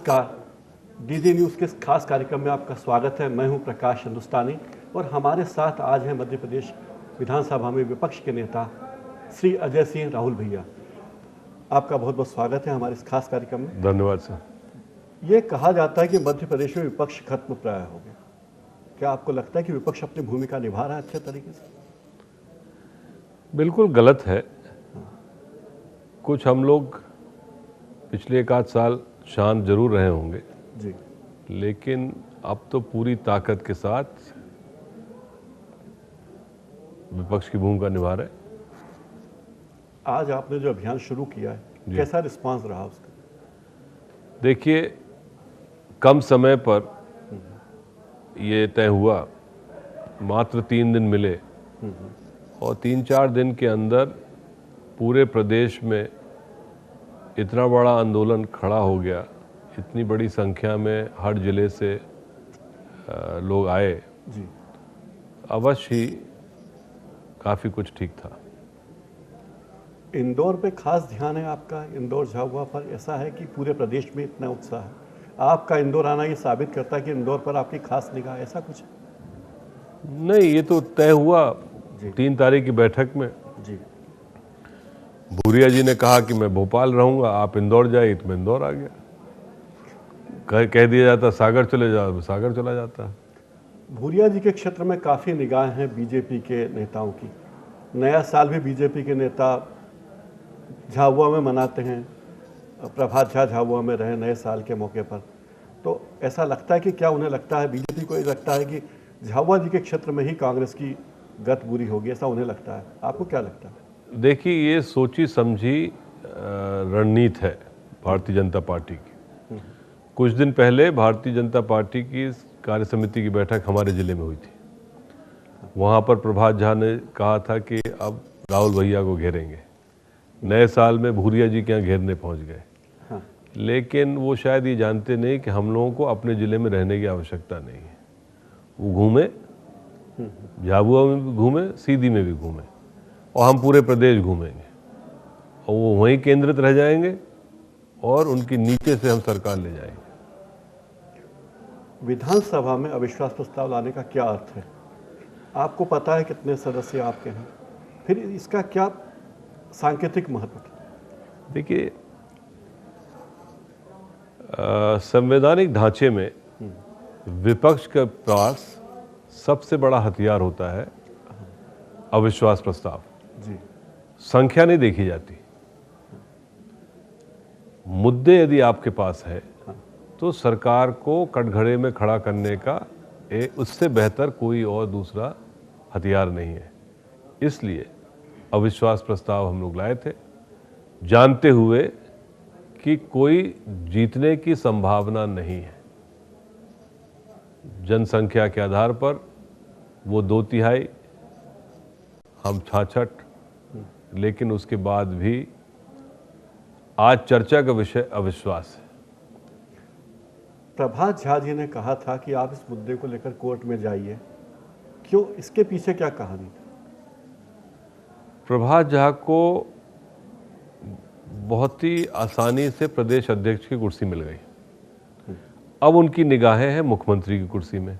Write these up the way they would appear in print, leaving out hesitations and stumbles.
नमस्कार। DD news के इस खास कार्यक्रम में आपका स्वागत है। मैं हूं प्रकाश हिंदुस्तानी और हमारे साथ आज हैं मध्य प्रदेश विधानसभा में विपक्ष के नेता श्री अजय सिंह राहुल भैया। आपका बहुत बहुत स्वागत है हमारे इस खास कार्यक्रम में। धन्यवाद सर। ये कहा जाता है कि मध्य प्रदेश में विपक्ष खत्म प्राय हो गया। क्या आपको लगता है कि विपक्ष अपनी भूमिका निभा रहा है अच्छे तरीके से? बिल्कुल गलत है। कुछ हम लोग पिछले एक आध साल शांत जरूर रहे होंगे जी, लेकिन अब तो पूरी ताकत के साथ विपक्ष की भूमिका निभा रहे। आज आपने जो अभियान शुरू किया है, कैसा रिस्पांस रहा उसका? देखिए, कम समय पर ये तय हुआ, मात्र 3 दिन मिले और 3-4 दिन के अंदर पूरे प्रदेश में इतना बड़ा आंदोलन खड़ा हो गया। इतनी बड़ी संख्या में हर जिले से लोग आए। जी, अवश्य ही काफ़ी कुछ ठीक था। इंदौर पे खास ध्यान है आपका, इंदौर झाबुआ पर। ऐसा है कि पूरे प्रदेश में इतना उत्साह है, आपका इंदौर आना ये साबित करता है कि इंदौर पर आपकी खास निगाह, ऐसा कुछ? नहीं, ये तो तय हुआ जी। 3 तारीख की बैठक में। जी, भूरिया जी ने कहा कि मैं भोपाल रहूंगा, आप इंदौर जाइए, तो मैं इंदौर आ गया। कह दिया जाता सागर चले जाओ, मैं सागर चला जाता। भूरिया जी के क्षेत्र में काफ़ी निगाह हैं बीजेपी के नेताओं की। नया साल भी बीजेपी के नेता झाबुआ में मनाते हैं। प्रभात झा झाबुआ में रहे नए साल के मौके पर। तो ऐसा लगता है कि क्या उन्हें लगता है, बीजेपी को ये लगता है कि झाबुआ जी के क्षेत्र में ही कांग्रेस की गत बुरी होगी, ऐसा उन्हें लगता है? आपको क्या लगता है? देखिए, ये सोची समझी रणनीति है भारतीय जनता पार्टी की। कुछ दिन पहले भारतीय जनता पार्टी की कार्य समिति की बैठक हमारे ज़िले में हुई थी। वहाँ पर प्रभात झा ने कहा था कि अब राहुल भैया को घेरेंगे। नए साल में भूरिया जी के यहाँ घेरने पहुँच गए। हाँ। लेकिन वो शायद ये जानते नहीं कि हम लोगों को अपने ज़िले में रहने की आवश्यकता नहीं है। वो घूमे, झाबुआ में भी घूमे, सीधी में भी घूमे, और हम पूरे प्रदेश घूमेंगे और वो वहीं केंद्रित रह जाएंगे और उनकी नीचे से हम सरकार ले जाएंगे। विधानसभा में अविश्वास प्रस्ताव लाने का क्या अर्थ है? आपको पता है कितने सदस्य आपके हैं, फिर इसका क्या सांकेतिक महत्व है? देखिए, संवैधानिक ढांचे में विपक्ष के पास सबसे बड़ा हथियार होता है अविश्वास प्रस्ताव। जी, संख्या नहीं देखी जाती। मुद्दे यदि आपके पास है तो सरकार को कटघरे में खड़ा करने का उससे बेहतर कोई और दूसरा हथियार नहीं है। इसलिए अविश्वास प्रस्ताव हम लोग लाए थे, जानते हुए कि कोई जीतने की संभावना नहीं है। जनसंख्या के आधार पर वो 2/3, हम 66, लेकिन उसके बाद भी आज चर्चा का विषय अविश्वास है। प्रभात झा जी ने कहा था कि आप इस मुद्दे को लेकर कोर्ट में जाइए। क्यों, इसके पीछे क्या कहानी थी? प्रभात झा को बहुत ही आसानी से प्रदेश अध्यक्ष की कुर्सी मिल गई। अब उनकी निगाहें हैं मुख्यमंत्री की कुर्सी में।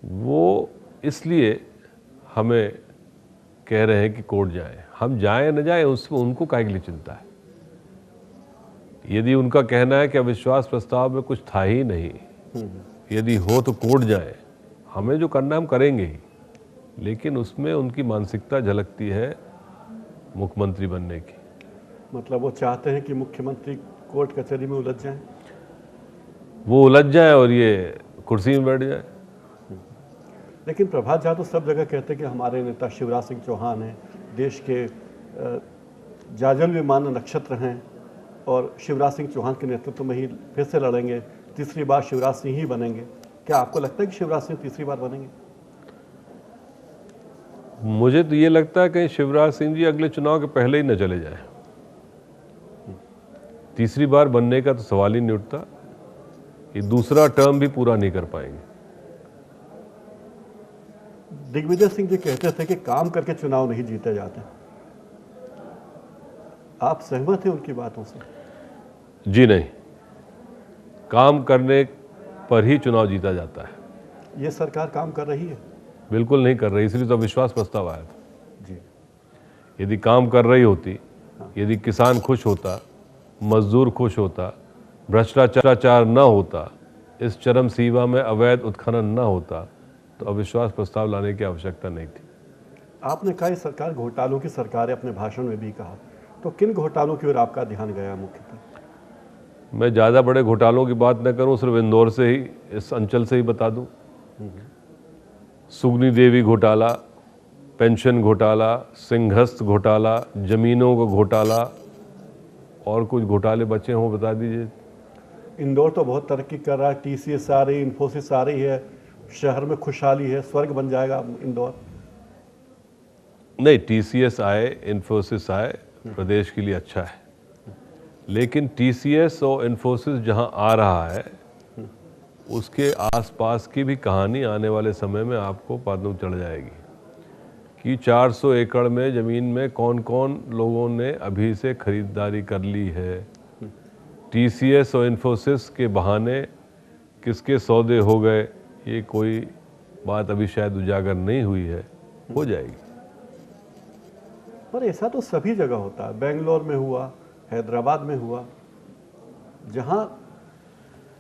वो इसलिए हमें कह रहे हैं कि कोर्ट जाए। हम जाए न जाए, उसमें उनको काहे के लिए चिंता है? यदि उनका कहना है कि अविश्वास प्रस्ताव में कुछ था ही नहीं, यदि हो तो कोर्ट जाए, हमें जो करना है हम करेंगे ही। लेकिन उसमें उनकी मानसिकता झलकती है मुख्यमंत्री बनने की। मतलब वो चाहते हैं कि मुख्यमंत्री कोर्ट कचहरी में उलझ जाएं? वो उलझ जाए और ये कुर्सी में बैठ जाए। लेकिन प्रभात झा तो सब जगह कहते हैं कि हमारे नेता शिवराज सिंह चौहान हैं, देश के जाजल विमान नक्षत्र हैं और शिवराज सिंह चौहान के नेतृत्व में ही फिर से लड़ेंगे, तीसरी बार शिवराज सिंह ही बनेंगे। क्या आपको लगता है कि शिवराज सिंह तीसरी बार बनेंगे? मुझे तो ये लगता है कहीं शिवराज सिंह जी अगले चुनाव के पहले ही न चले जाए। तीसरी बार बनने का तो सवाल ही नहीं उठता। ये दूसरा टर्म भी पूरा नहीं कर पाएंगे। दिग्विजय सिंह जी कहते थे कि काम करके चुनाव नहीं जीते जाते। आप सहमत हैं उनकी बातों से? जी नहीं, काम करने पर ही चुनाव जीता जाता है। ये सरकार काम कर रही है? बिल्कुल नहीं कर रही, इसलिए तो अविश्वास प्रस्ताव आया था। जी। यदि काम कर रही होती, यदि किसान खुश होता, मजदूर खुश होता, भ्रष्टाचार न होता, इस चरम सीमा में अवैध उत्खनन न होता, तो अविश्वास प्रस्ताव लाने की आवश्यकता नहीं थी। आपने कहा ये सरकार घोटालों की सरकार है, अपने भाषण में भी कहा, तो किन घोटालों की ओर आपका ध्यान गया मुख्यतः? मैं ज़्यादा बड़े घोटालों की बात न करूं, सिर्फ इंदौर से ही, इस अंचल से ही बता दूं। सुगनी देवी घोटाला, पेंशन घोटाला, सिंहस्थ घोटाला, जमीनों का घोटाला, और कुछ घोटाले बचे हों बता दीजिए। इंदौर तो बहुत तरक्की कर रहा है, टीसीएस आ रही, इन्फोसिस आ रही है, शहर में खुशहाली है, स्वर्ग बन जाएगा इंदौर। नहीं, टीसीएस आए, इन्फोसिस आए, प्रदेश के लिए अच्छा है, लेकिन टीसीएस और इन्फोसिस जहां आ रहा है उसके आसपास की भी कहानी आने वाले समय में आपको मालूम चढ़ जाएगी कि 400 एकड़ में ज़मीन में कौन कौन लोगों ने अभी से खरीदारी कर ली है। टीसीएस और इन्फोसिस के बहाने किसके सौदे हो गए, ये कोई बात अभी शायद उजागर नहीं हुई है, हो जाएगी। पर ऐसा तो सभी जगह होता है, बेंगलोर में हुआ, हैदराबाद में हुआ, जहां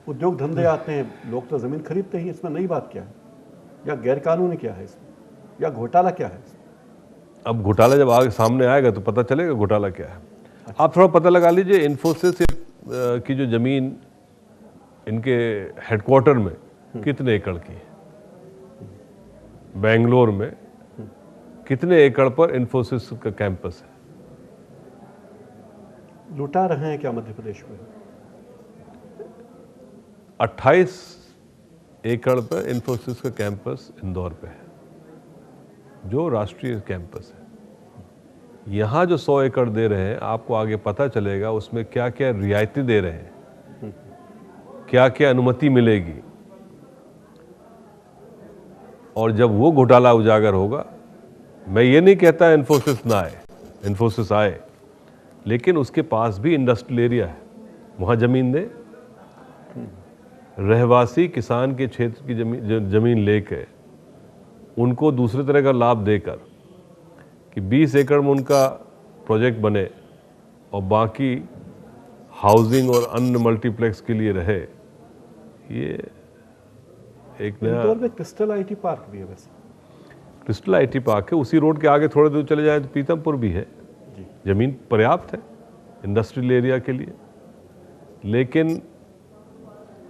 उद्योग धंधे आते हैं लोग तो ज़मीन खरीदते ही। इसमें नई बात क्या है, या गैरकानूनी क्या है इसमें, या घोटाला क्या है इसमें? अब घोटाला जब आगे सामने आएगा तो पता चलेगा घोटाला क्या है। अच्छा। आप थोड़ा पता लगा लीजिए, इन्फोसिस की जो ज़मीन इनके हेडक्वार्टर में कितने एकड़ की है, बेंगलोर में कितने एकड़ पर इन्फोसिस का कैंपस है। लुटा रहे हैं क्या मध्य प्रदेश में? 28 एकड़ पर इन्फोसिस का कैंपस इंदौर पे है, जो राष्ट्रीय कैंपस है। यहाँ जो 100 एकड़ दे रहे हैं, आपको आगे पता चलेगा उसमें क्या क्या रियायतें दे रहे हैं, क्या क्या अनुमति मिलेगी, और जब वो घोटाला उजागर होगा, मैं ये नहीं कहता इन्फोसिस ना आए, इन्फोसिस आए, लेकिन उसके पास भी इंडस्ट्रियल एरिया है, वहाँ ज़मीन दे। रहवासी किसान के क्षेत्र की ज़मीन लेकर उनको दूसरे तरह का लाभ देकर कि 20 एकड़ में उनका प्रोजेक्ट बने और बाकी हाउसिंग और अन्य मल्टीप्लेक्स के लिए रहे, ये एक नया। इंदौर में क्रिस्टल आईटी पार्क भी है। वैसे क्रिस्टल आईटी पार्क है, उसी रोड के आगे थोड़े दूर चले जाए तो पीतमपुर भी है। ज़मीन पर्याप्त है इंडस्ट्रियल एरिया के लिए, लेकिन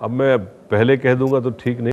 अब मैं पहले कह दूंगा तो ठीक नहीं।